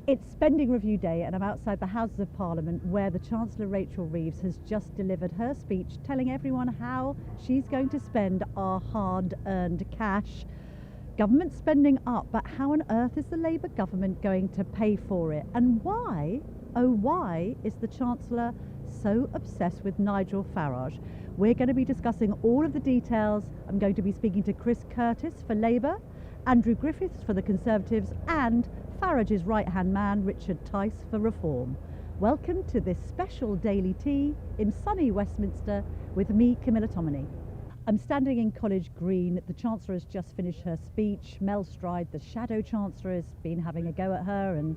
It's spending review day and I'm outside the Houses of Parliament where the Chancellor Rachel Reeves has just delivered her speech telling everyone how she's going to spend our hard-earned cash. Government spending up, but how on earth is the Labour government going to pay for it? And why, oh why, is the Chancellor so obsessed with Nigel Farage? We're going to be discussing all of the details. I'm going to be speaking to Chris Curtis for Labour, Andrew Griffith for the Conservatives, and Farage's right-hand man, Richard Tice, for Reform. Welcome to this special Daily Tea in sunny Westminster with me, Camilla Tominey. I'm standing in College Green. The Chancellor has just finished her speech. Mel Stride, the Shadow Chancellor, has been having a go at her and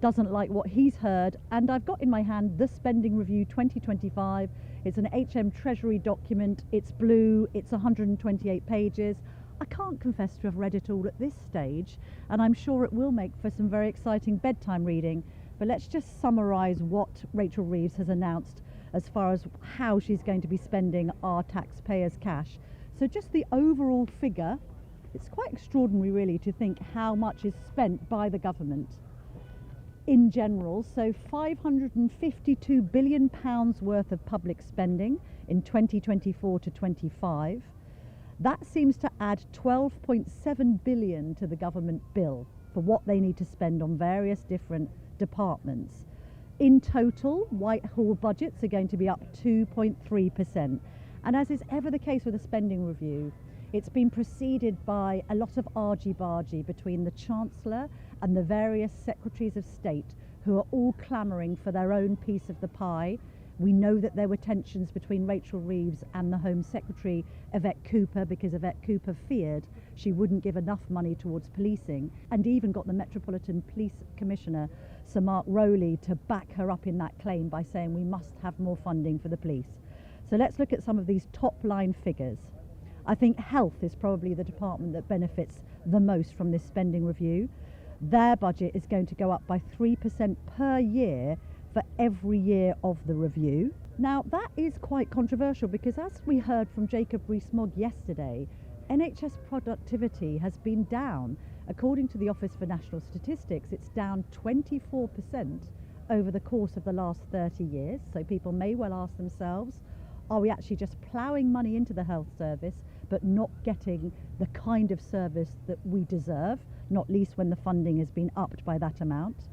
doesn't like what he's heard. And I've got in my hand the Spending Review 2025. It's an HM Treasury document. It's blue. It's 128 pages. I can't confess to have read it all at this stage, and I'm sure it will make for some very exciting bedtime reading. But let's just summarise what Rachel Reeves has announced as far as how she's going to be spending our taxpayers' cash. So just the overall figure, it's quite extraordinary really to think how much is spent by the government in general. So £552 billion worth of public spending in 2024 to 25. That seems to add 12.7 billion to the government bill for what they need to spend on various different departments. In total, Whitehall budgets are going to be up 2.3%. And as is ever the case with a spending review, it's been preceded by a lot of argy-bargy between the Chancellor and the various Secretaries of State who are all clamouring for their own piece of the pie. We know that there were tensions between Rachel Reeves and the Home Secretary, Yvette Cooper, because Yvette Cooper feared she wouldn't give enough money towards policing, and even got the Metropolitan Police Commissioner, Sir Mark Rowley, to back her up in that claim by saying we must have more funding for the police. So let's look at some of these top-line figures. I think health is probably the department that benefits the most from this spending review. Their budget is going to go up by 3% per year for every year of the review. Now that is quite controversial because, as we heard from Jacob Rees-Mogg yesterday, NHS productivity has been down. According to the Office for National Statistics, it's down 24% over the course of the last 30 years. So people may well ask themselves, are we actually just ploughing money into the health service but not getting the kind of service that we deserve, not least when the funding has been upped by that amount?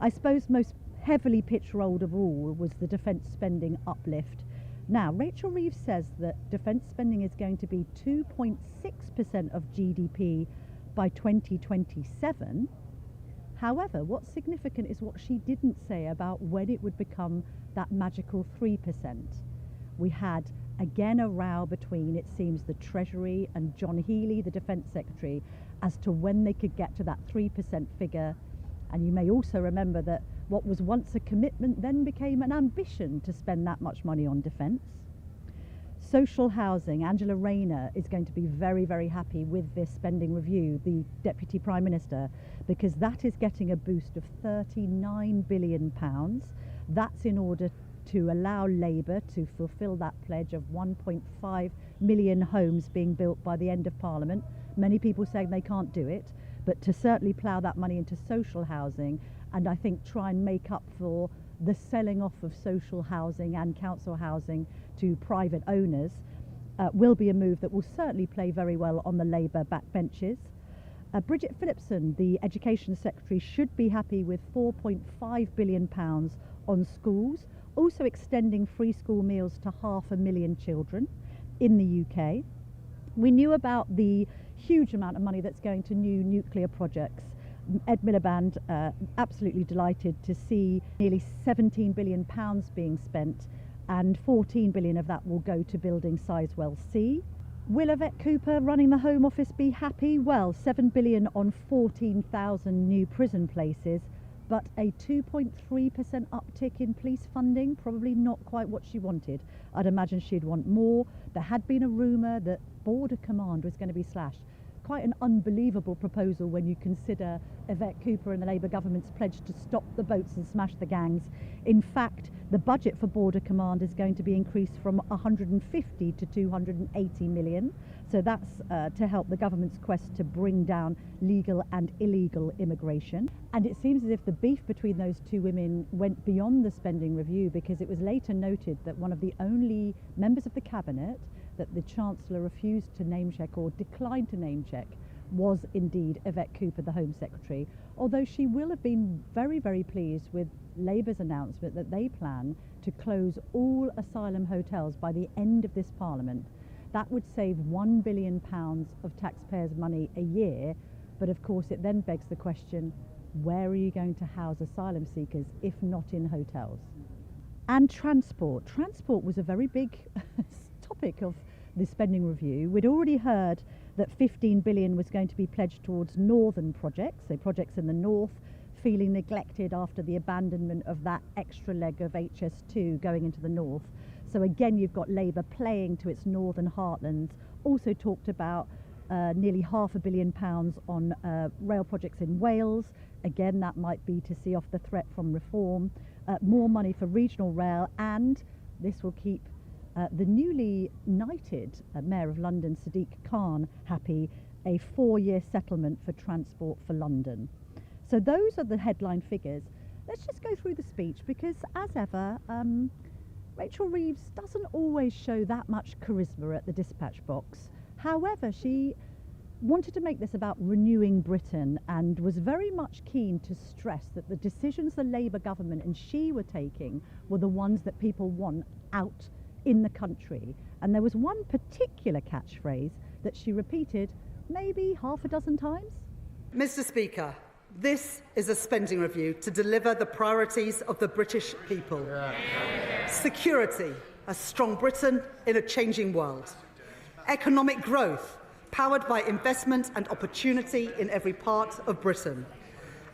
I suppose most heavily pitch-rolled of all was the defence spending uplift. Now, Rachel Reeves says that defence spending is going to be 2.6% of GDP by 2027. However, what's significant is what she didn't say about when it would become that magical 3%. We had, again, a row between, it seems, the Treasury and John Healey, the Defence Secretary, as to when they could get to that 3% figure. And you may also remember that what was once a commitment then became an ambition to spend that much money on defence. Social housing, Angela Rayner is going to be very, very happy with this spending review, the Deputy Prime Minister, because that is getting a boost of £39 billion. That's in order to allow Labour to fulfil that pledge of 1.5 million homes being built by the end of Parliament. Many people saying they can't do it, but to certainly plough that money into social housing, and I think try and make up for the selling off of social housing and council housing to private owners, will be a move that will certainly play very well on the Labour backbenches. Bridget Phillipson, the Education Secretary, should be happy with £4.5 billion on schools, also extending free school meals to 500,000 children in the UK. We knew about the huge amount of money that's going to new nuclear projects. Ed Miliband, absolutely delighted to see nearly £17 billion being spent, and 14 billion of that will go to building Sizewell C. Will Yvette Cooper running the Home Office be happy? Well, 7 billion on 14,000 new prison places, but a 2.3% uptick in police funding, probably not quite what she wanted. I'd imagine she'd want more. There had been a rumour that Border Command was going to be slashed. quite an unbelievable proposal when you consider Yvette Cooper and the Labour government's pledge to stop the boats and smash the gangs. In fact, the budget for Border Command is going to be increased from 150 to 280 million. So that's to help the government's quest to bring down legal and illegal immigration. And it seems as if the beef between those two women went beyond the spending review, because it was later noted that one of the only members of the cabinet that the Chancellor refused to name check or declined to name check was indeed Yvette Cooper, the Home Secretary, although she will have been very, very pleased with Labour's announcement that they plan to close all asylum hotels by the end of this Parliament. That would save £1 billion of taxpayers' money a year, but of course it then begs the question, where are you going to house asylum seekers if not in hotels? And transport. Transport was a very big topic of the spending review. We'd already heard that 15 billion was going to be pledged towards northern projects, so projects in the north, feeling neglected after the abandonment of that extra leg of HS2 going into the north. So again, you've got Labour playing to its northern heartlands. Also talked about nearly £500 million on rail projects in Wales. Again, that might be to see off the threat from reform. More money for regional rail, and this will keep the newly knighted Mayor of London, Sadiq Khan, happy, a 4-year settlement for Transport for London. So those are the headline figures. Let's just go through the speech, because as ever, Rachel Reeves doesn't always show that much charisma at the dispatch box. However, she wanted to make this about renewing Britain and was very much keen to stress that the decisions the Labour government and she were taking were the ones that people want out in the country. And there was one particular catchphrase that she repeated maybe half a dozen times. Mr. Speaker, this is a spending review to deliver the priorities of the British people. Security, a strong Britain in a changing world. Economic growth, powered by investment and opportunity in every part of Britain.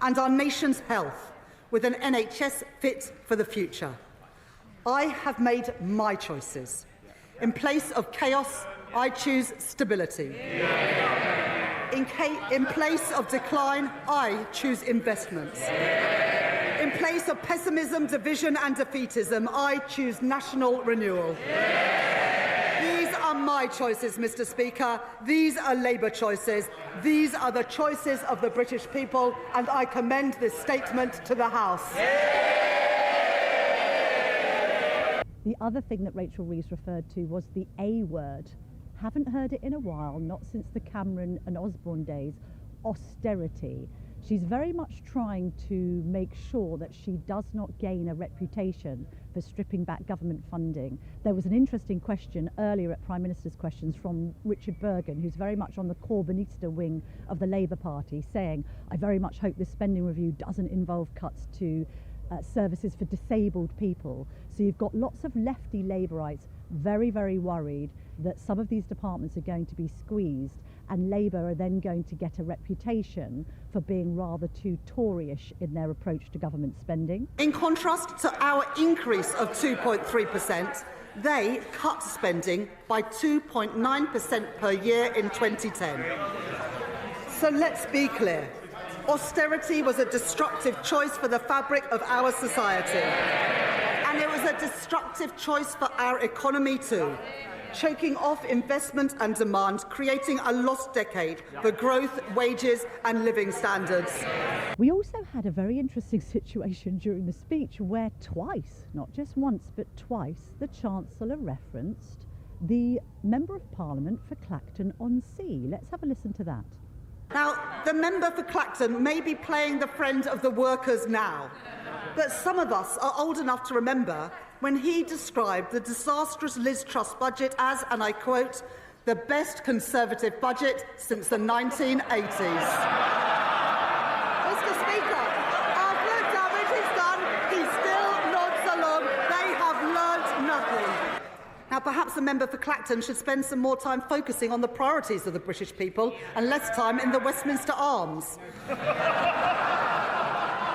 And our nation's health, with an NHS fit for the future. I have made my choices. In place of chaos, I choose stability. In place of decline, I choose investments. In place of pessimism, division and defeatism, I choose national renewal. These are my choices, Mr. Speaker. These are Labour choices. These are the choices of the British people, and I commend this statement to the House. The other thing that Rachel Reeves referred to was the A word. Haven't heard it in a while, not since the Cameron and Osborne days, austerity. She's very much trying to make sure that she does not gain a reputation for stripping back government funding. There was an interesting question earlier at Prime Minister's Questions from Richard Bergen, who's very much on the Corbynista wing of the Labour Party, saying, I very much hope this spending review doesn't involve cuts to services for disabled people. So you've got lots of lefty Labourites very, very worried that some of these departments are going to be squeezed, and Labour are then going to get a reputation for being rather too Toryish in their approach to government spending. In contrast to our increase of 2.3%, they cut spending by 2.9% per year in 2010. So let's be clear. Austerity was a destructive choice for the fabric of our society. And it was a destructive choice for our economy too, choking off investment and demand, creating a lost decade for growth, wages and living standards. We also had a very interesting situation during the speech where twice, not just once, but twice, the Chancellor referenced the Member of Parliament for Clacton-on-Sea. Let's have a listen to that. Now, the member for Clacton may be playing the friend of the workers now, but some of us are old enough to remember when he described the disastrous Liz Truss budget as, and I quote, the best Conservative budget since the 1980s. Mr. Speaker, after the damage is done, he still nods along. They have learnt nothing. Now, perhaps the member for Clacton should spend some more time focusing on the priorities of the British people and less time in the Westminster Arms.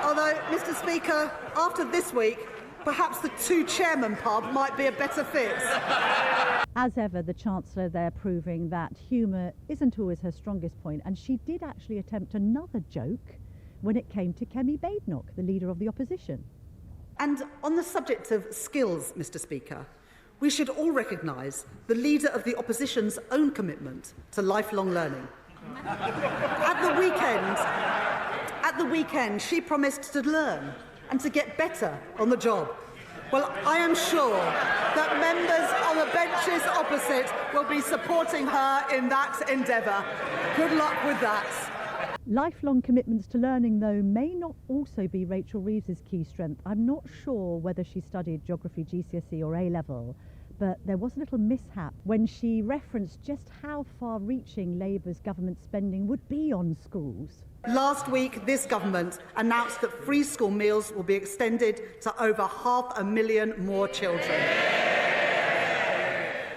Although, Mr. Speaker, after this week, perhaps the two-chairman pub might be a better fit. As ever, the Chancellor there proving that humour isn't always her strongest point, and she did actually attempt another joke when it came to Kemi Badenoch, the leader of the opposition. And on the subject of skills, Mr. Speaker, we should all recognise the leader of the opposition's own commitment to lifelong learning. At the weekend, she promised to learn and to get better on the job. Well, I am sure that members on the benches opposite will be supporting her in that endeavour. Good luck with that. Lifelong commitments to learning, though, may not also be Rachel Reeves's key strength. I'm not sure whether she studied geography GCSE or A-level, but there was a little mishap when she referenced just how far-reaching Labour's government spending would be on schools. Last week, this government announced that free school meals will be extended to over 500,000 more children.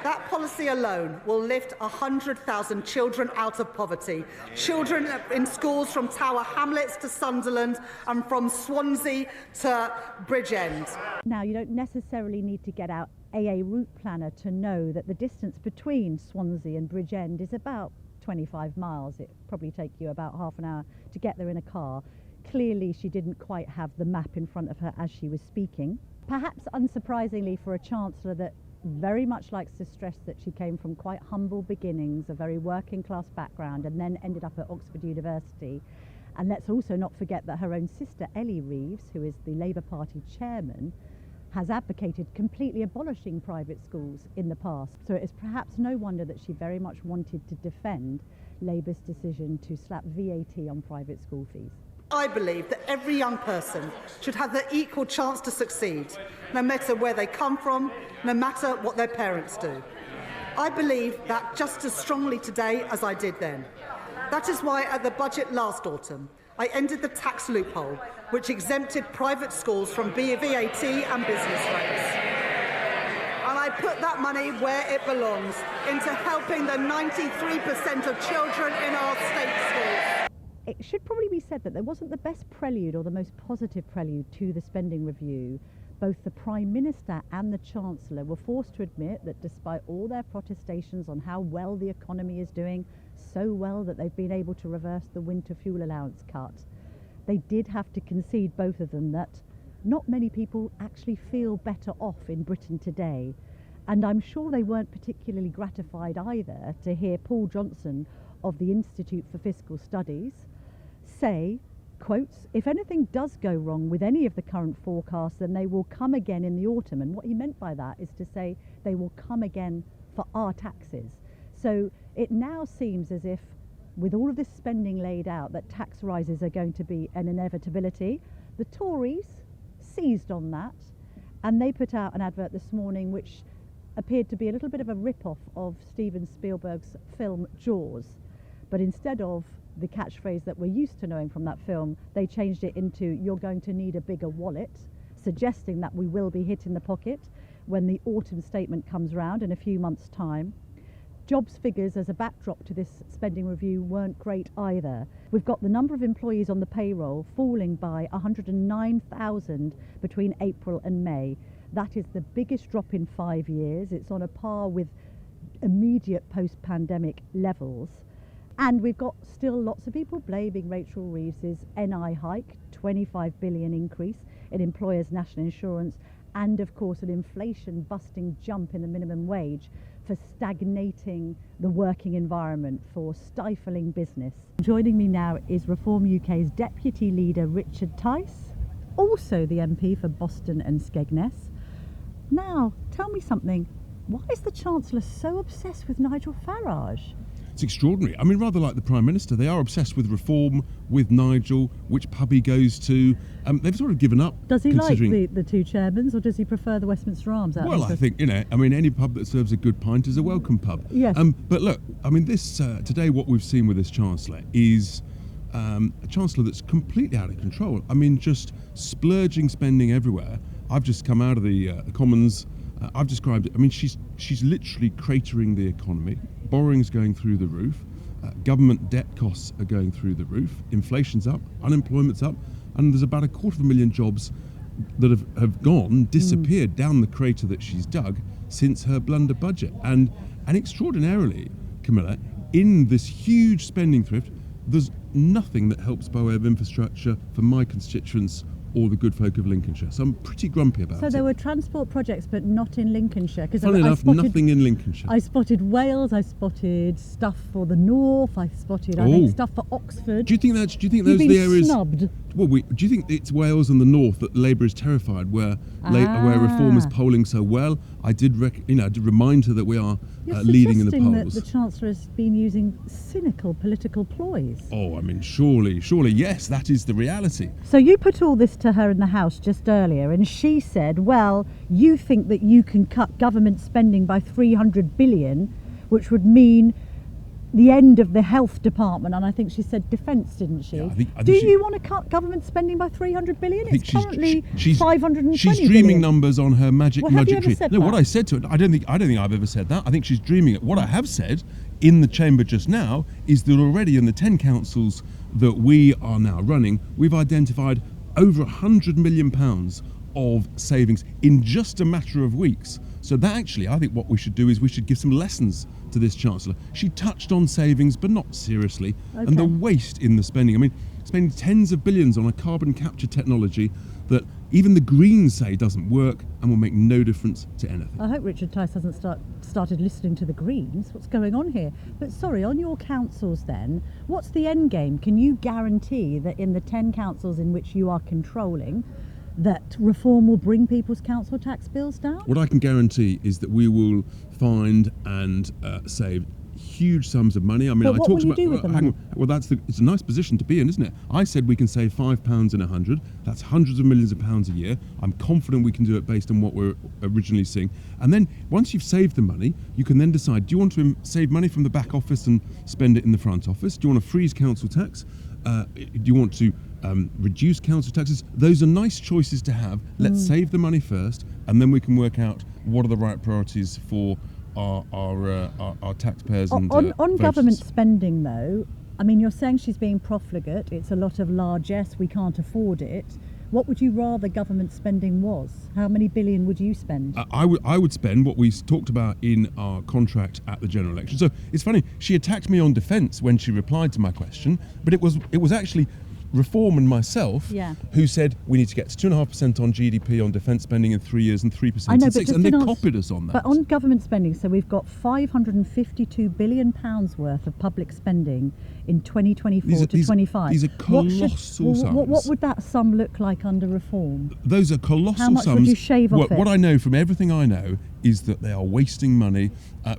That policy alone will lift 100,000 children out of poverty. Children in schools from Tower Hamlets to Sunderland and from Swansea to Bridgend. Now, you don't necessarily need to get out AA route planner to know that the distance between Swansea and Bridgend is about 25 miles. It probably take you about half an hour to get there in a car. Clearly, she didn't quite have the map in front of her as she was speaking. Perhaps unsurprisingly for a Chancellor that very much likes to stress that she came from quite humble beginnings, a very working class background, and then ended up at Oxford University. And let's also not forget that her own sister Ellie Reeves, who is the Labour Party chairman, has advocated completely abolishing private schools in the past. So it is perhaps no wonder that she very much wanted to defend Labour's decision to slap VAT on private school fees. I believe that every young person should have the equal chance to succeed, no matter where they come from, no matter what their parents do. I believe that just as strongly today as I did then. That is why at the budget last autumn, I ended the tax loophole which exempted private schools from VAT and business rates. And I put that money where it belongs, into helping the 93% of children in our state schools. It should probably be said that there wasn't the best prelude or the most positive prelude to the spending review. Both the Prime Minister and the Chancellor were forced to admit that despite all their protestations on how well the economy is doing, so well that they've been able to reverse the winter fuel allowance cut, they did have to concede, both of them, that not many people actually feel better off in Britain today. And I'm sure they weren't particularly gratified either to hear Paul Johnson of the Institute for Fiscal Studies say, quotes, "If anything does go wrong with any of the current forecasts, then they will come again in the autumn." And what he meant by that is to say they will come again for our taxes. So it now seems as if, with all of this spending laid out, that tax rises are going to be an inevitability. The Tories seized on that, and they put out an advert this morning which appeared to be a little bit of a rip-off of Steven Spielberg's film Jaws. But instead of the catchphrase that we're used to knowing from that film, they changed it into "you're going to need a bigger wallet," suggesting that we will be hit in the pocket when the autumn statement comes round in a few months' time. Jobs figures as a backdrop to this spending review weren't great either. We've got the number of employees on the payroll falling by 109,000 between April and May. That is the biggest drop in 5 years. It's on a par with immediate post-pandemic levels. And we've got still lots of people blaming Rachel Reeves's NI hike, 25 billion increase in employers' national insurance, and of course an inflation-busting jump in the minimum wage for stagnating the working environment, for stifling business. Joining me now is Reform UK's Deputy Leader Richard Tice, also the MP for Boston and Skegness. Now, tell me something. Why is the Chancellor so obsessed with Nigel Farage? It's extraordinary. I mean, rather like the Prime Minister, they are obsessed with reform, with Nigel, which pub he goes to. They've sort of given up. Does he like the two chairmans, or does he prefer the Westminster Arms? Well, I think, any pub that serves a good pint is a welcome pub. Yes. But look, I mean, this today, what we've seen with this Chancellor is a Chancellor that's completely out of control. I mean, just splurging, spending everywhere. I've just come out of the Commons. I've described it. I mean, she's literally cratering the economy. Borrowing's going through the roof. Government debt costs are going through the roof. Inflation's up. Unemployment's up. And there's about 250,000 jobs that have disappeared down the crater that she's dug since her blunder budget. And extraordinarily, Camilla, in this huge spending thrift, there's nothing that helps by way of infrastructure for my constituents or the good folk of Lincolnshire. So I'm pretty grumpy about it. So there were transport projects, but not in Lincolnshire. Funnily enough, nothing in Lincolnshire. I spotted Wales. I spotted stuff for the North. I spotted, I think, stuff for Oxford. Do you think those You've are the areas? Snubbed. Well, do you think it's Wales and the North that Labour is terrified, where Reform is polling so well? I did remind her that we are leading in the polls. You're suggesting that the Chancellor has been using cynical political ploys. Oh, I mean, surely, yes, that is the reality. So you put all this to her in the House just earlier, and she said, well, you think that you can cut government spending by 300 billion, which would mean the end of the health department, and I think she said defence, didn't she? Yeah, I think Do you want to cut government spending by 300 billion? It's currently 520 She's dreaming billion. Numbers on her magic Have you ever tree. said No, that? what I said to her, I don't think I've ever said that. I think she's dreaming it. What I have said in the chamber just now is that already in the 10 councils that we are now running, we've identified over £100 million of savings in just a matter of weeks. So that actually, I think what we should do is we should give some lessons to this Chancellor. She touched on savings, but not seriously, and the waste in the spending. I mean, spending tens of billions on a carbon capture technology that even the Greens say doesn't work and will make no difference to anything. I hope Richard Tice hasn't started listening to the Greens. What's going on here? But sorry, on your councils then, what's the end game? Can you guarantee that in the 10 councils in which you are controlling, that Reform will bring people's council tax bills down? What I can guarantee is that we will find and save huge sums of money. I mean, But what will you do with the money? Well, it's a nice position to be in, isn't it? I said we can save £5 in 100. That's hundreds of millions of pounds a year. I'm confident we can do it based on what we're originally seeing. And then once you've saved the money, you can then decide: do you want to save money from the back office and spend it in the front office? Do you want to freeze council tax? Do you want to reduce council taxes? Those are nice choices to have. Let's save the money first, and then we can work out what are the right priorities for our taxpayers and on voters. Government spending, though, I mean, you're saying she's being profligate. It's a lot of largesse. We can't afford it. What would you rather government spending was? How many billion would you spend? I would spend what we talked about in our contract at the general election. So it's funny, she attacked me on defence when she replied to my question, but it was actually Reform and myself who said we need to get to 2.5% on GDP on defence spending in 3 years and 3% in 6, and they copied us on that. But on government spending, so we've got £552 billion worth of public spending in 2024 to 25. These are colossal sums. What would that sum look like under Reform? Those are colossal sums. How much would you shave off it? What I know from everything I know is that they are wasting money.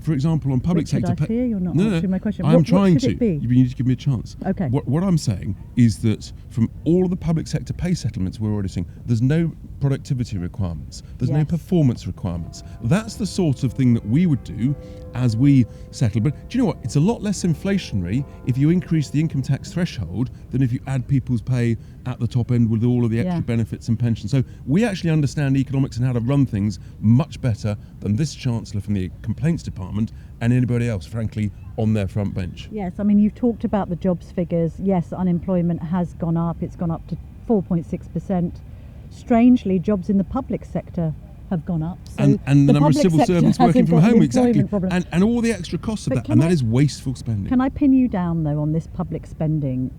For example, on public Richard, sector... I fear you're not answering my question. I'm trying to. It be? You need to give me a chance. Okay. What I'm saying is that from all of the public sector pay settlements we're already seeing, there's no productivity requirements. There's no performance requirements. That's the sort of thing that we would do as we settle. But do you know what? It's a lot less inflationary if you increase the income tax threshold than if you add people's pay at the top end with all of the extra benefits and pensions. So we actually understand economics and how to run things much better than this Chancellor from the Complaints Department and anybody else, frankly, on their front bench. Yes, I mean, you've talked about the jobs figures. Yes, unemployment has gone up. It's gone up to 4.6%. Strangely, jobs in the public sector have gone up. So and the number of civil servants working from home, exactly. Problem. And all the extra costs of that. And that is wasteful spending. Can I pin you down, though, on this public spending?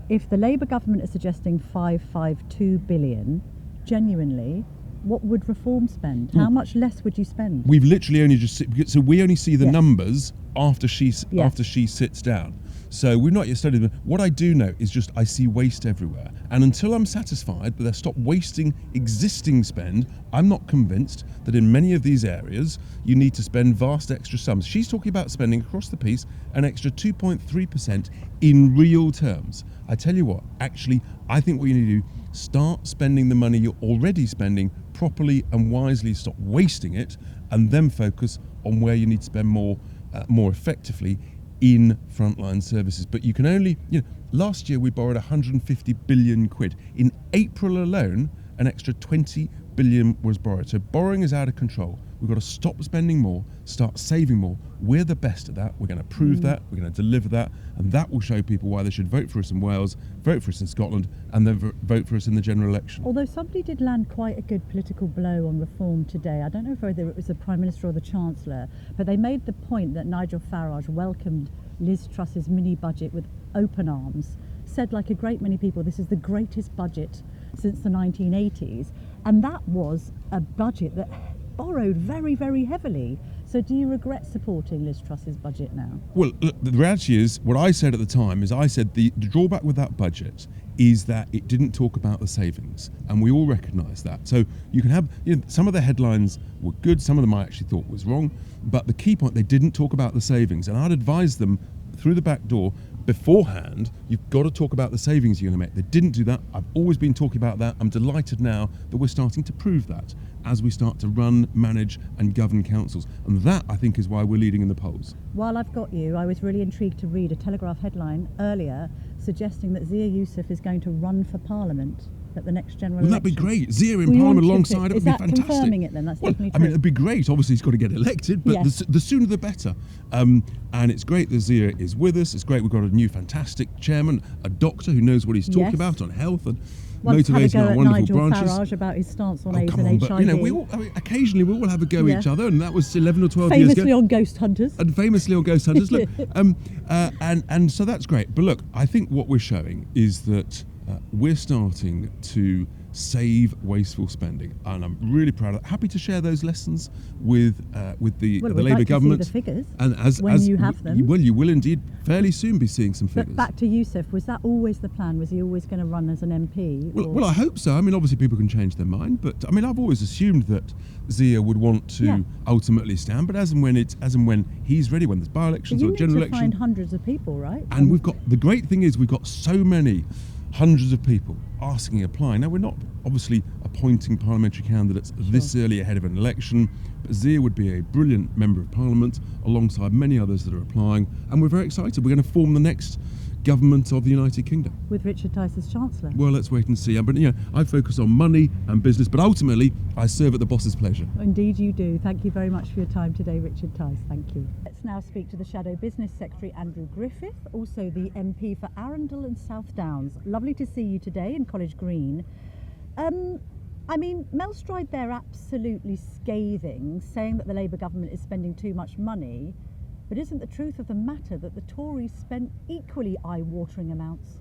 If the Labour government is suggesting 552 billion, genuinely, what would Reform spend? How much less would you spend? We've literally only so we only see the numbers after she sits down. So we've not yet studied them. What I do know is just I see waste everywhere. And until I'm satisfied that they stop wasting existing spend, I'm not convinced that in many of these areas you need to spend vast extra sums. She's talking about spending across the piece an extra 2.3% in real terms. I tell you what, actually, I think what you need to do, start spending the money you're already spending properly and wisely, stop wasting it, and then focus on where you need to spend more effectively in frontline services. But you can only, last year we borrowed 150 billion quid. In April alone, an extra 20 billion was borrowed. So borrowing is out of control. We've got to stop spending more, start saving more. We're the best at that. We're going to prove that. We're going to deliver that. And that will show people why they should vote for us in Wales, vote for us in Scotland, and then vote for us in the general election. Although somebody did land quite a good political blow on reform today. I don't know whether it was the Prime Minister or the Chancellor, but they made the point that Nigel Farage welcomed Liz Truss's mini budget with open arms, said like a great many people, this is the greatest budget since the 1980s. And that was a budget that borrowed very, very heavily. So do you regret supporting Liz Truss's budget now? Well, look, the reality is, what I said at the time is I said the drawback with that budget is that it didn't talk about the savings. And we all recognise that. So you can have, some of the headlines were good, some of them I actually thought was wrong. But the key point, they didn't talk about the savings. And I'd advise them through the back door beforehand, you've got to talk about the savings you're going to make. They didn't do that. I've always been talking about that. I'm delighted now that we're starting to prove that as we start to run, manage and govern councils. And that, I think, is why we're leading in the polls. While I've got you, I was really intrigued to read a Telegraph headline earlier suggesting that Zia Youssef is going to run for Parliament at the next general election. Wouldn't that be great? Zia in Parliament alongside it would be fantastic. Is that confirming it then? That's definitely true. I mean, it'd be great. Obviously, he's got to get elected, but yes. the sooner the better. And it's great that Zia is with us. It's great we've got a new fantastic chairman, a doctor who knows what he's talking about on health and motivating our wonderful Nigel branches. Farage about his stance on AIDS come and on, HIV. But, occasionally we all have a go at each other, and that was 11 or 12 years ago. Famously on Ghost Hunters. And famously on Ghost Hunters. Look, and so that's great. But look, I think what we're showing is that we're starting to save wasteful spending, and I'm really proud of that. Happy to share those lessons with the Labour government. See the figures and when you have them. You will indeed fairly soon be seeing some figures. But back to Youssef, was that always the plan? Was he always going to run as an MP? Well, I hope so. I mean, obviously people can change their mind, but I mean, I've always assumed that Zia would want to ultimately stand, but as and when he's ready, when there's by-elections or general election. You need to find hundreds of people, right? And we've got, the great thing is we've got so many hundreds of people asking, applying. Now, we're not obviously appointing parliamentary candidates this early ahead of an election, but Zia would be a brilliant member of parliament alongside many others that are applying, and we're very excited. We're going to form the next government of the United Kingdom. With Richard Tice as Chancellor? Well, let's wait and see. But I focus on money and business, but ultimately I serve at the boss's pleasure. Indeed you do. Thank you very much for your time today, Richard Tice. Thank you. Let's now speak to the Shadow Business Secretary, Andrew Griffith, also the MP for Arundel and South Downs. Lovely to see you today in College Green. I mean, Mel Stride there absolutely scathing, saying that the Labour government is spending too much money. But isn't the truth of the matter that the Tories spent equally eye-watering amounts?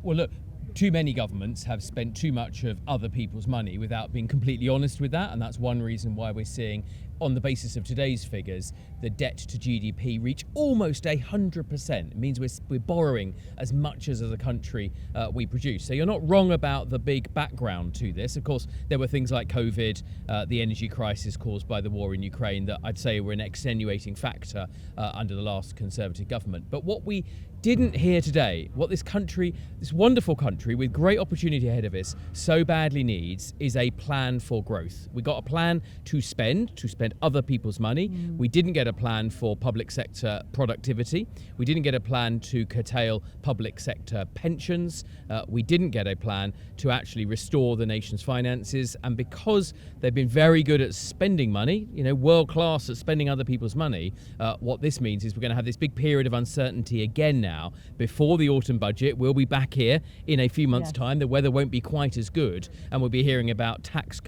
Well, look, too many governments have spent too much of other people's money without being completely honest with that, and that's one reason why we're seeing, on the basis of today's figures, the debt to GDP reach almost 100%. It means we're borrowing as much as a country we produce. So you're not wrong about the big background to this. Of course, there were things like COVID, the energy crisis caused by the war in Ukraine that I'd say were an extenuating factor under the last Conservative government. But what we didn't hear today, what this country, this wonderful country with great opportunity ahead of us, so badly needs is a plan for growth. We got a plan to spend other people's money. We didn't get a plan for public sector productivity. We didn't get a plan to curtail public sector pensions. We didn't get a plan to actually restore the nation's finances. And because they've been very good at spending money, world class at spending other people's money, what this means is we're going to have this big period of uncertainty again now. Before the autumn budget, we'll be back here in a few months' time. The weather won't be quite as good, and we'll be hearing about tax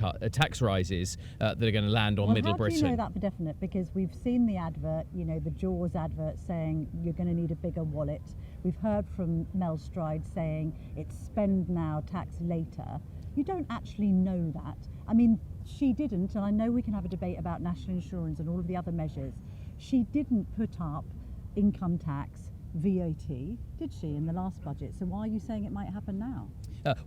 rises that are going to land on Middle Britain. How do you know that for definite? Because we've seen the advert, the Jaws advert saying you're going to need a bigger wallet. We've heard from Mel Stride saying it's spend now, tax later. You don't actually know that. I mean, she didn't, and I know we can have a debate about national insurance and all of the other measures. She didn't put up income tax, VAT, did she, in the last budget? So why are you saying it might happen now?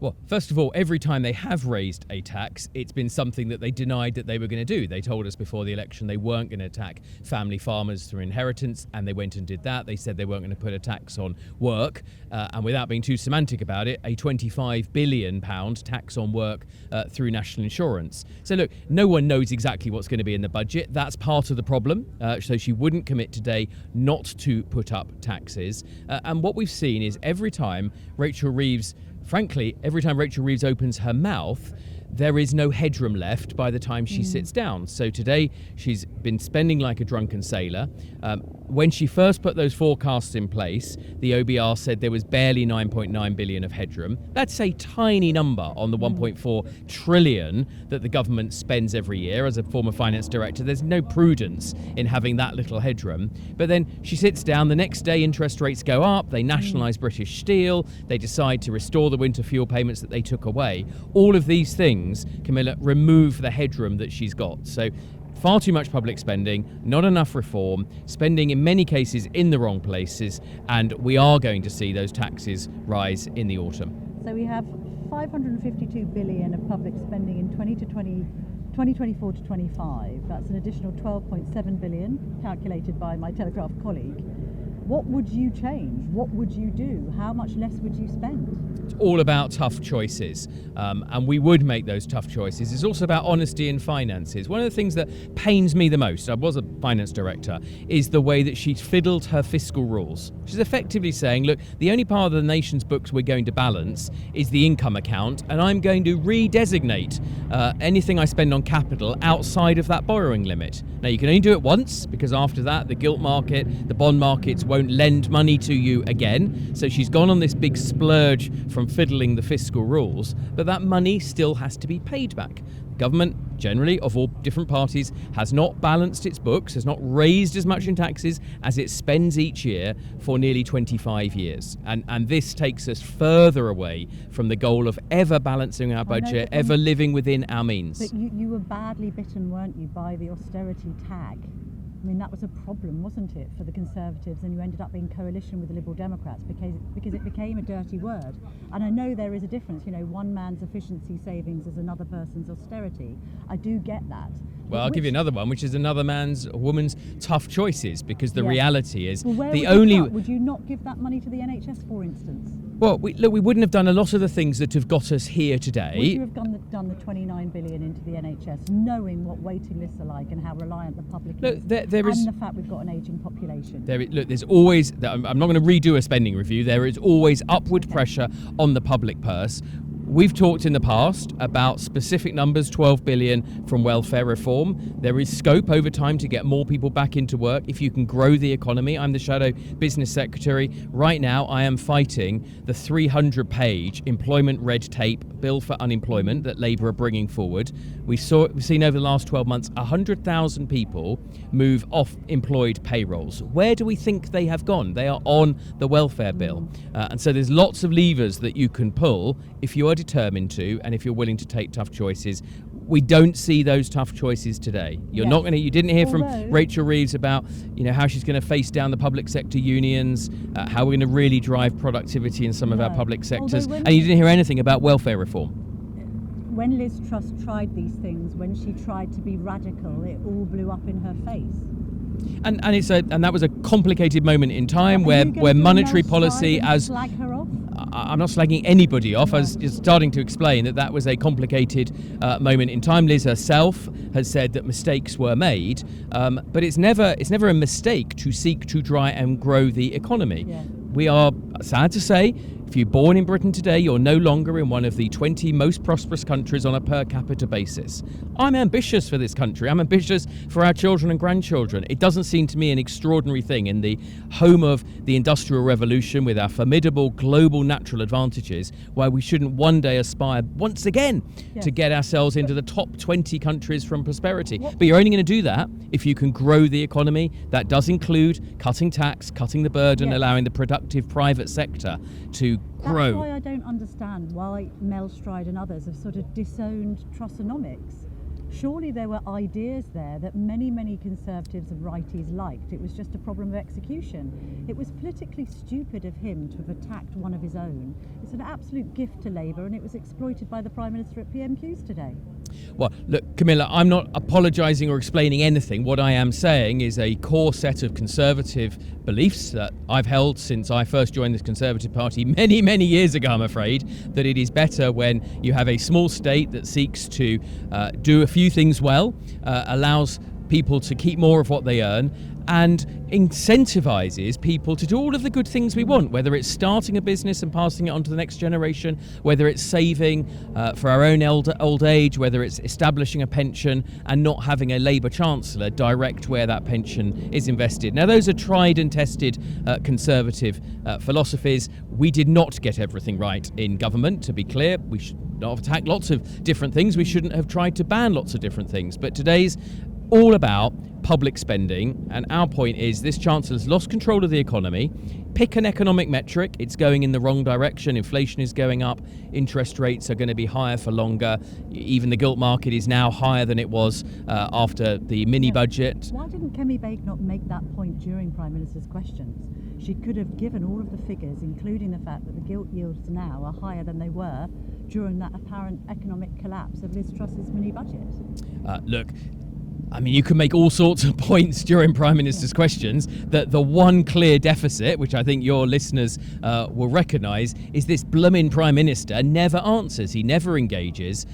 Well, first of all, every time they have raised a tax, it's been something that they denied that they were going to do. They told us before the election they weren't going to attack family farmers through inheritance, and they went and did that. They said they weren't going to put a tax on work, and without being too semantic about it, a £25 billion tax on work through national insurance. So look, no one knows exactly what's going to be in the budget. That's part of the problem. So she wouldn't commit today not to put up taxes. And what we've seen is every time Rachel Reeves frankly, every time Rachel Reeves opens her mouth, there is no headroom left by the time she sits down. So today she's been spending like a drunken sailor. When she first put those forecasts in place, the OBR said there was barely 9.9 billion of headroom. That's a tiny number on the 1.4 trillion that the government spends every year. As a former finance director, there's no prudence in having that little headroom. But then she sits down, the next day interest rates go up, they nationalise British Steel, they decide to restore the winter fuel payments that they took away. All of these things, Camilla, remove the headroom that she's got. So far too much public spending, not enough reform, spending in many cases in the wrong places, and we are going to see those taxes rise in the autumn. So we have 552 billion of public spending in 2024 to 25. That's an additional 12.7 billion calculated by my Telegraph colleague. What would you change? What would you do? How much less would you spend? It's all about tough choices, and we would make those tough choices. It's also about honesty in finances. One of the things that pains me the most, I was a finance director, is the way that she's fiddled her fiscal rules. She's effectively saying, look, the only part of the nation's books we're going to balance is the income account, and I'm going to redesignate anything I spend on capital outside of that borrowing limit. Now, you can only do it once, because after that, the gilt market, the bond markets won't lend money to you again. So she's gone on this big splurge from fiddling the fiscal rules, but that money still has to be paid back. Government, generally, of all different parties, has not balanced its books, has not raised as much in taxes as it spends each year for nearly 25 years. And this takes us further away from the goal of ever balancing our budget, ever living within our means. But you were badly bitten, weren't you, by the austerity tag? I mean, that was a problem, wasn't it, for the Conservatives, and you ended up in coalition with the Liberal Democrats because it became a dirty word. And I know there is a difference, one man's efficiency savings is another person's austerity. I do get that. Well, I'll give you another one, which is another man's or woman's tough choices, because the reality is would you not give that money to the NHS, for instance? Well, we wouldn't have done a lot of the things that have got us here today. Would you have done the 29 billion into the NHS, knowing what waiting lists are like and how reliant the public is, and the fact we've got an ageing population? There's always, I'm not going to redo a spending review, there is always upward pressure on the public purse. We've talked in the past about specific numbers, 12 billion from welfare reform. There is scope over time to get more people back into work if you can grow the economy. I'm the Shadow Business Secretary. Right now, I am fighting the 300-page employment red tape bill for unemployment that Labour are bringing forward. We've seen over the last 12 months 100,000 people move off employed payrolls. Where do we think they have gone? They are on the welfare bill. And so there's lots of levers that you can pull if you are determined to, and if you're willing to take tough choices. We don't see those tough choices today. You didn't hear from Rachel Reeves about how she's going to face down the public sector unions, how we're going to really drive productivity in some of our public sectors, and you didn't hear anything about welfare reform. When Liz Truss tried these things, when she tried to be radical, it all blew up in her face. And that was a complicated moment in time where monetary policy slag her off? I'm not slagging anybody off. I was just starting to explain that was a complicated moment in time. Liz herself has said that mistakes were made, but it's never a mistake to seek to try and grow the economy. Yeah. We are sad to say, if you're born in Britain today, you're no longer in one of the 20 most prosperous countries on a per capita basis. I'm ambitious for this country. I'm ambitious for our children and grandchildren. It doesn't seem to me an extraordinary thing in the home of the Industrial Revolution with our formidable global natural advantages, why we shouldn't one day aspire once again to get ourselves into the top 20 countries from prosperity. But you're only going to do that if you can grow the economy. That does include cutting tax, cutting the burden, allowing the productive private sector to grow. That's why I don't understand why Mel Stride and others have sort of disowned Trussonomics. Surely there were ideas there that many, many Conservatives and righties liked. It was just a problem of execution. It was politically stupid of him to have attacked one of his own. It's an absolute gift to Labour, and it was exploited by the Prime Minister at PMQs today. Well, look, Camilla, I'm not apologising or explaining anything. What I am saying is a core set of Conservative beliefs that I've held since I first joined the Conservative Party many, many years ago, I'm afraid, that it is better when you have a small state that seeks to do a few things well, allows people to keep more of what they earn, and incentivises people to do all of the good things we want, whether it's starting a business and passing it on to the next generation, whether it's saving for our own old age, whether it's establishing a pension and not having a Labour Chancellor direct where that pension is invested. Now, those are tried and tested Conservative philosophies. We did not get everything right in government, to be clear. We should not have attacked lots of different things. We shouldn't have tried to ban lots of different things. But today's all about public spending, and our point is this Chancellor's lost control of the economy. Pick an economic metric, it's going in the wrong direction. Inflation is going up, interest rates are going to be higher for longer. Even the gilt market is now higher than it was after the mini budget. Why didn't Kemi Baig not make that point during Prime Minister's questions? She could have given all of the figures, including the fact that the gilt yields now are higher than they were during that apparent economic collapse of Liz Truss's mini budget. Look, I mean, you can make all sorts of points during Prime Minister's questions. That the one clear deficit, which I think your listeners will recognise, is this blooming Prime Minister never answers. He never engages.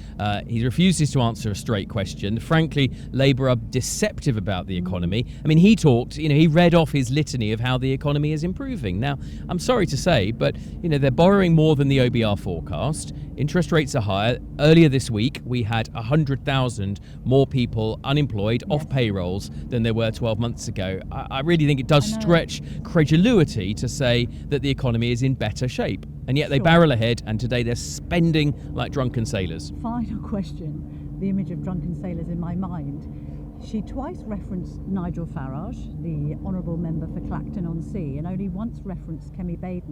He refuses to answer a straight question. Frankly, Labour are deceptive about the economy. I mean, he talked, he read off his litany of how the economy is improving. Now, I'm sorry to say, but, they're borrowing more than the OBR forecast. Interest rates are higher. Earlier this week, we had 100,000 more people unemployed off payrolls than there were 12 months ago. I really think it does stretch credulity to say that the economy is in better shape. And yet they barrel ahead, and today they're spending like drunken sailors. Final question. The image of drunken sailors in my mind. She twice referenced Nigel Farage, the honourable member for Clacton-on-Sea, and only once referenced Kemi Baig.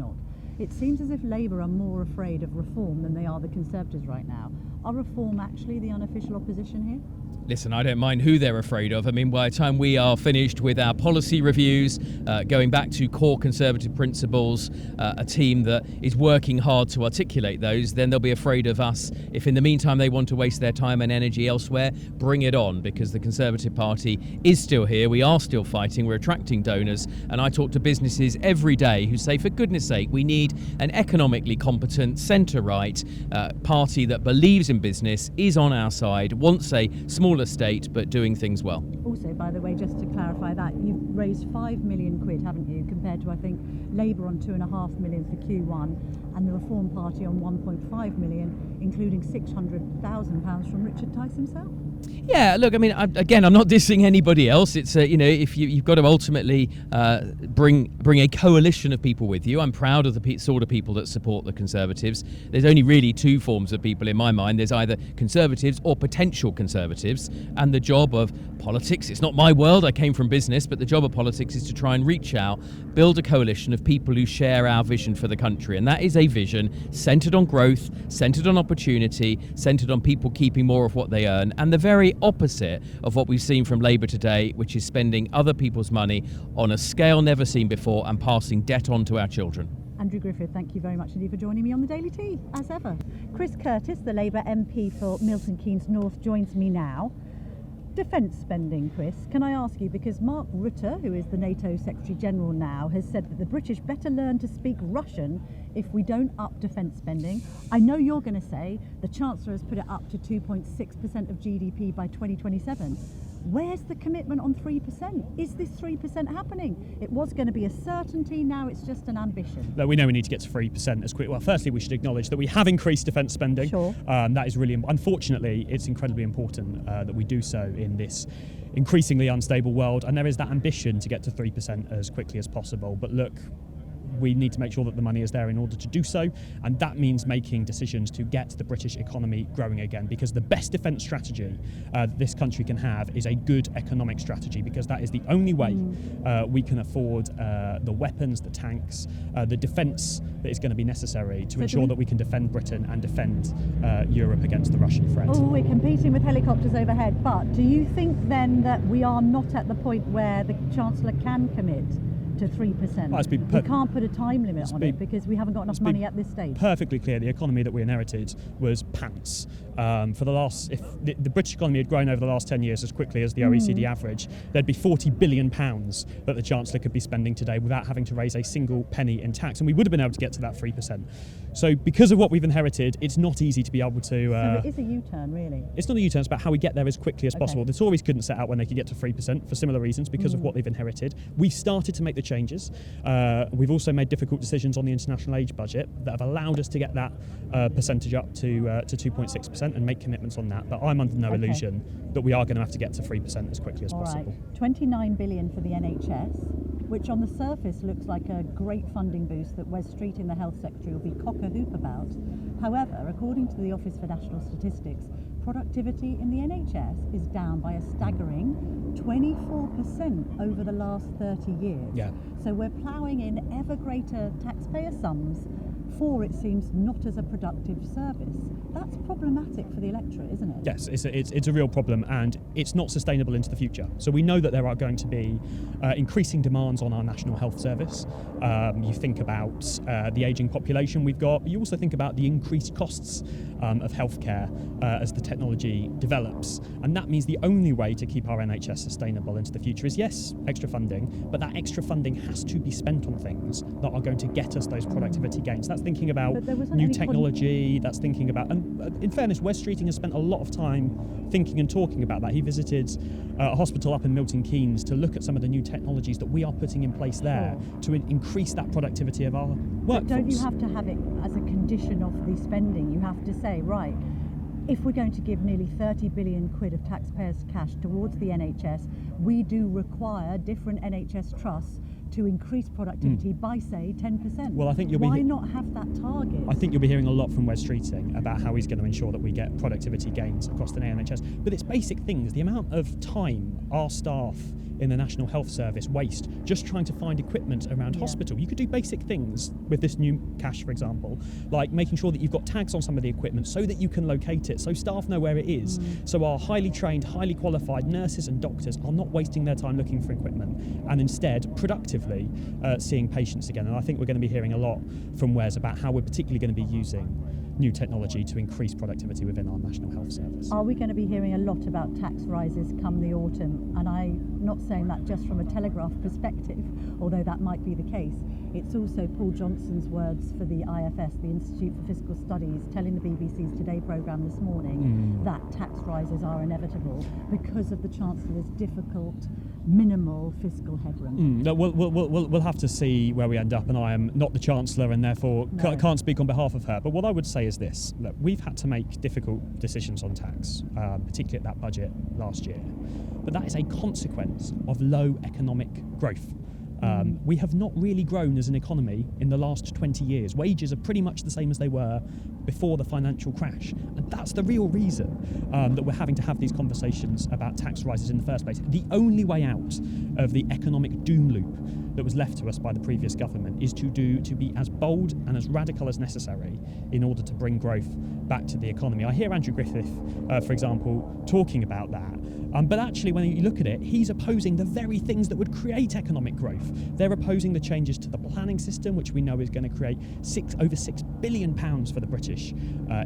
It seems as if Labour are more afraid of reform than they are the Conservatives right now. Are reform actually the unofficial opposition here? Listen, I don't mind who they're afraid of. I mean, by the time we are finished with our policy reviews, going back to core Conservative principles, a team that is working hard to articulate those, then they'll be afraid of us. If in the meantime they want to waste their time and energy elsewhere, bring it on, because the Conservative Party is still here. We are still fighting. We're attracting donors. And I talk to businesses every day who say, for goodness sake, we need an economically competent, centre-right party that believes in business, is on our side, wants a smaller state, but doing things well. Also, by the way, just to clarify that, you've raised £5 million, haven't you, compared to, I think, Labour on £2.5 million for Q1 and the Reform Party on £1.5 million, including £600,000 from Richard Tice himself. Yeah, look, I mean, again, I'm not dissing anybody else. It's if you've got to ultimately bring a coalition of people with you. I'm proud of the sort of people that support the Conservatives. There's only really two forms of people in my mind. There's either Conservatives or potential Conservatives, and the job of politics, it's not my world, I came from business, but the job of politics is to try and reach out, build a coalition of people who share our vision for the country, and that is a vision centred on growth, centred on opportunity, centred on people keeping more of what they earn, and the very opposite of what we've seen from Labour today, which is spending other people's money on a scale never seen before and passing debt on to our children. Andrew Griffith, thank you very much indeed for joining me on the Daily Tea, as ever. Chris Curtis, the Labour MP for Milton Keynes North, joins me now. Defence spending, Chris, can I ask you, because Mark Rutte, who is the NATO Secretary General now, has said that the British better learn to speak Russian if we don't up defence spending. I know you're going to say the Chancellor has put it up to 2.6% of GDP by 2027. Where's the commitment on 3%? Is this 3% happening? It was going to be a certainty, now it's just an ambition. We know we need to get to 3% as quick. Well, firstly, we should acknowledge that we have increased defence spending. Sure. That is really, unfortunately, it's incredibly important that we do so in this increasingly unstable world, and there is that ambition to get to 3% as quickly as possible. But look, we need to make sure that the money is there in order to do so, and that means making decisions to get the British economy growing again, because the best defence strategy this country can have is a good economic strategy, because that is the only way we can afford the weapons, the tanks, the defence that is going to be necessary to ensure that we can defend Britain and defend Europe against the Russian threat. Oh, we're competing with helicopters overhead, but do you think then that we are not at the point where the Chancellor can commit to 3%? We can't put a time limit on it because we haven't got enough money at this stage. Perfectly clear, the economy that we inherited was pants. For the last, if the British economy had grown over the last 10 years as quickly as the OECD average, there'd be £40 billion that the Chancellor could be spending today without having to raise a single penny in tax, and we would have been able to get to that 3%. So because of what we've inherited, it's not easy to be able to... so it is a U-turn, really? It's not a U-turn, it's about how we get there as quickly as possible. The Tories couldn't set out when they could get to 3% for similar reasons, because of what they've inherited. We've started to make the changes. We've also made difficult decisions on the international aid budget that have allowed us to get that percentage up to 2.6% and make commitments on that. But I'm under no illusion that we are going to have to get to 3% as quickly as possible. Right. 29 billion for the NHS, which on the surface looks like a great funding boost that Wes Street in the Health Secretary will be cock-a-hoop about. However, according to the Office for National Statistics, productivity in the NHS is down by a staggering 24% over the last 30 years. Yeah. So we're ploughing in ever greater taxpayer sums for, it seems, not as a productive service. That's problematic for the electorate, isn't it? Yes, it's a real problem, and it's not sustainable into the future. So we know that there are going to be increasing demands on our National Health Service. You think about the ageing population we've got, but you also think about the increased costs of healthcare as the technology develops. And that means the only way to keep our NHS sustainable into the future is, yes, extra funding, but that extra funding has to be spent on things that are going to get us those productivity gains. That's thinking about new technology, that's thinking about, and in fairness, Wes Streeting has spent a lot of time thinking and talking about that. He visited a hospital up in Milton Keynes to look at some of the new technologies that we are putting in place there to increase that productivity of our workforce. But don't you have to have it as a condition of the spending? You have to say, right, if we're going to give nearly 30 billion quid of taxpayers' cash towards the NHS, we do require different NHS trusts to increase productivity by, say, 10%. Well, I think why not have that target? I think you'll be hearing a lot from Wes Streeting about how he's going to ensure that we get productivity gains across the NHS. But it's basic things. The amount of time our staff in the National Health Service waste just trying to find equipment around hospital. You could do basic things with this new cash, for example, like making sure that you've got tags on some of the equipment so that you can locate it, so staff know where it is, so our highly trained, highly qualified nurses and doctors are not wasting their time looking for equipment and instead productively seeing patients again. And I think we're going to be hearing a lot from Wes about how we're particularly going to be using new technology to increase productivity within our National Health Service. Are we going to be hearing a lot about tax rises come the autumn? And I'm not saying that just from a Telegraph perspective, although that might be the case. It's also Paul Johnson's words for the IFS, the Institute for Fiscal Studies, telling the BBC's Today programme this morning that tax rises are inevitable because of the Chancellor's difficult, minimal fiscal headroom. No, we'll have to see where we end up, and I am not the Chancellor and therefore can't speak on behalf of her. But what I would say is this: look, we've had to make difficult decisions on tax, particularly at that budget last year. But that is a consequence of low economic growth. We have not really grown as an economy in the last 20 years. Wages are pretty much the same as they were before the financial crash. And that's the real reason that we're having to have these conversations about tax rises in the first place. The only way out of the economic doom loop that was left to us by the previous government is to be as bold and as radical as necessary in order to bring growth back to the economy. I hear Andrew Griffith, for example, talking about that. But actually, when you look at it, he's opposing the very things that would create economic growth. They're opposing the changes to the planning system, which we know is going to create over £6 billion for the British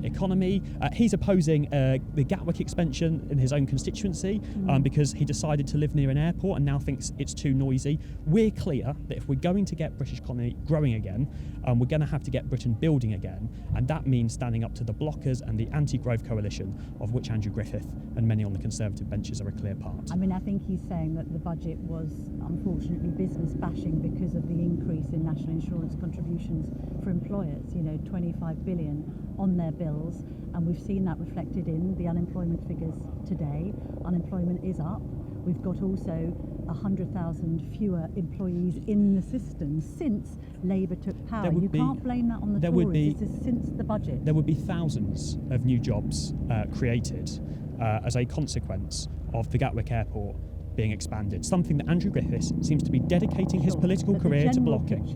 economy. He's opposing the Gatwick expansion in his own constituency because he decided to live near an airport and now thinks it's too noisy. We're clear that if we're going to get British economy growing again, we're going to have to get Britain building again. And that means standing up to the blockers and the anti-growth coalition, of which Andrew Griffith and many on the Conservative benches are a clear part. I mean, I think he's saying that the budget was unfortunately business bashing because of the increase in national insurance contributions for employers, 25 billion on their bills, and we've seen that reflected in the unemployment figures today. Unemployment is up. We've got also 100,000 fewer employees in the system since Labour took power. You can't blame that on the Tories. This is since the budget. There would be thousands of new jobs created as a consequence of the Gatwick Airport being expanded, something that Andrew Griffith seems to be dedicating his political career to blocking.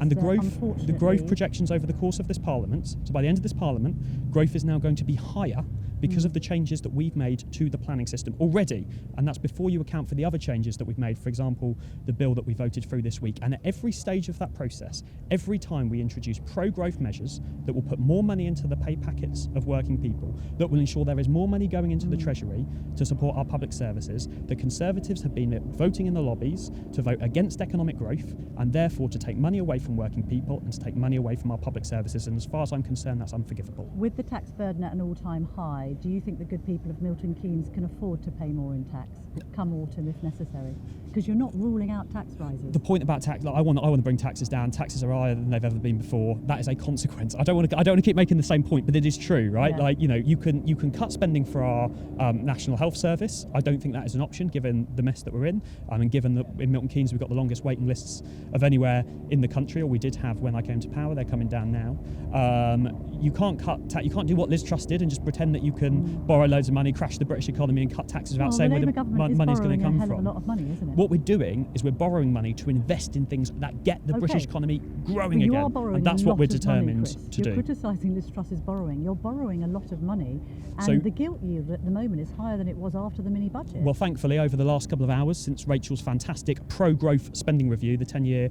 And the growth projections over the course of this Parliament, so by the end of this Parliament, growth is now going to be higher because of the changes that we've made to the planning system already. And that's before you account for the other changes that we've made, for example, the bill that we voted through this week. And at every stage of that process, every time we introduce pro-growth measures that will put more money into the pay packets of working people, that will ensure there is more money going into the Treasury to support our public services, the Conservatives have been voting in the lobbies to vote against economic growth and therefore to take money away from working people and to take money away from our public services. And as far as I'm concerned, that's unforgivable. With the tax burden at an all-time high, do you think the good people of Milton Keynes can afford to pay more in tax come autumn if necessary? Because you're not ruling out tax rises. The point about tax, I want to bring taxes down. Taxes are higher than they've ever been before. That is a consequence. I don't want to keep making the same point, but it is true, right? Yeah. You can cut spending for our National Health Service. I don't think that is an option given the mess that we're in, and given that in Milton Keynes we've got the longest waiting lists of anywhere in the country, or we did have when I came to power. They're coming down now. You can't you can't do what Liz Truss did and just pretend that you can borrow loads of money, crash the British economy, and cut taxes without saying where the money's going to come from. A lot of money, isn't it? What we're doing is we're borrowing money to invest in things that get the British economy growing again, and that's what we're determined to do. You're criticising Liz Truss's borrowing. You're borrowing a lot of money, and the gilt yield at the moment is higher than it was after the mini budget. Well, thankfully, over the last couple of hours, since Rachel's fantastic pro-growth spending review, the 10-year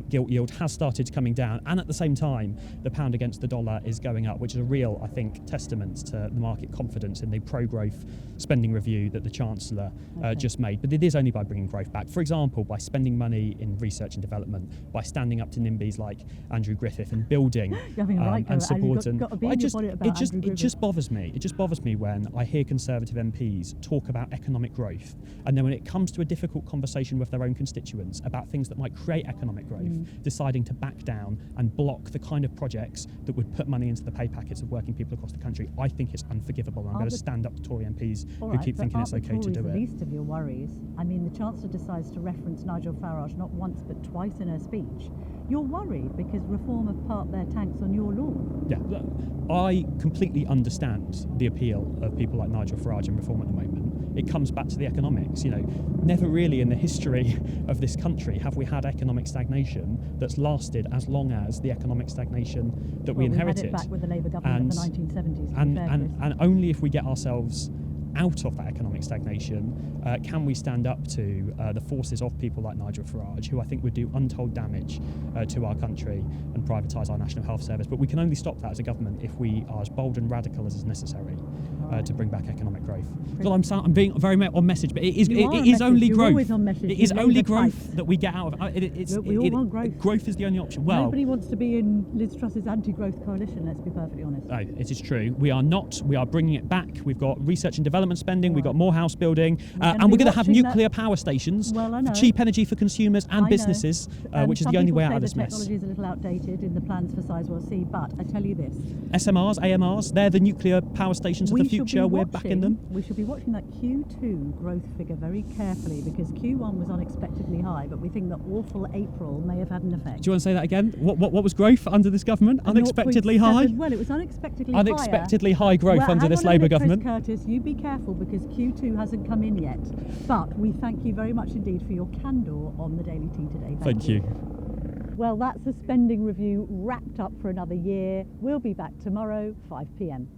gilt yield has started coming down, and at the same time, the pound against the dollar is going up, which is a real, I think, testament to the market confidence in the pro-growth spending review that the Chancellor just made. But it is only by bringing growth back. For example, by spending money in research and development, by standing up to NIMBYs like Andrew Griffith and building and supporting. It just bothers me. It just bothers me when I hear Conservative MPs talk about economic growth, and then when it comes to a difficult conversation with their own constituents about things that might create economic growth, deciding to back down and block the kind of projects that would put money into the pay packets of working people across the country. I think it's unforgivable, and I'm going to stand up to Tory MPs who keep thinking it's okay to do it. The least of your worries. I mean, the Chancellor decides to reference Nigel Farage not once but twice in her speech. You're worried because Reform have parked their tanks on your lawn. Yeah, I completely understand the appeal of people like Nigel Farage and Reform at the moment. It comes back to the economics. Never really in the history of this country have we had economic stagnation that's lasted as long as the economic stagnation that we inherited. We had it back with the Labour government in the 1970s. And only if we get ourselves out of that economic stagnation can we stand up to the forces of people like Nigel Farage, who I think would do untold damage to our country and privatise our National Health Service. But we can only stop that as a government if we are as bold and radical as is necessary to bring back economic growth. Well, I'm being very on message, but it is only You're growth. always on message. It is only growth that we get out of it. We all want growth. Growth is the only option. Well, nobody wants to be in Liz Truss's anti-growth coalition, let's be perfectly honest. No, it is true. We are not. We are bringing it back. We've got research and development spending. We've got more house building, and we're going to have nuclear power stations for cheap energy for consumers and businesses, which is the only way out of this mess. Technology is a little outdated in the plans for Sizewell C, but I tell you this: SMRs, AMRs, they're the nuclear power stations of the future. We're backing them. We should be watching that Q2 growth figure very carefully because Q1 was unexpectedly high, but we think that awful April may have had an effect. Do you want to say that again? What was growth under this government? Unexpectedly high? Well, it was unexpectedly high growth under this Labour government. Chris Curtis, you be careful because Q2 hasn't come in yet. But we thank you very much indeed for your candour on the Daily Tea today. Thank you. Well, that's the spending review wrapped up for another year. We'll be back tomorrow, 5 p.m.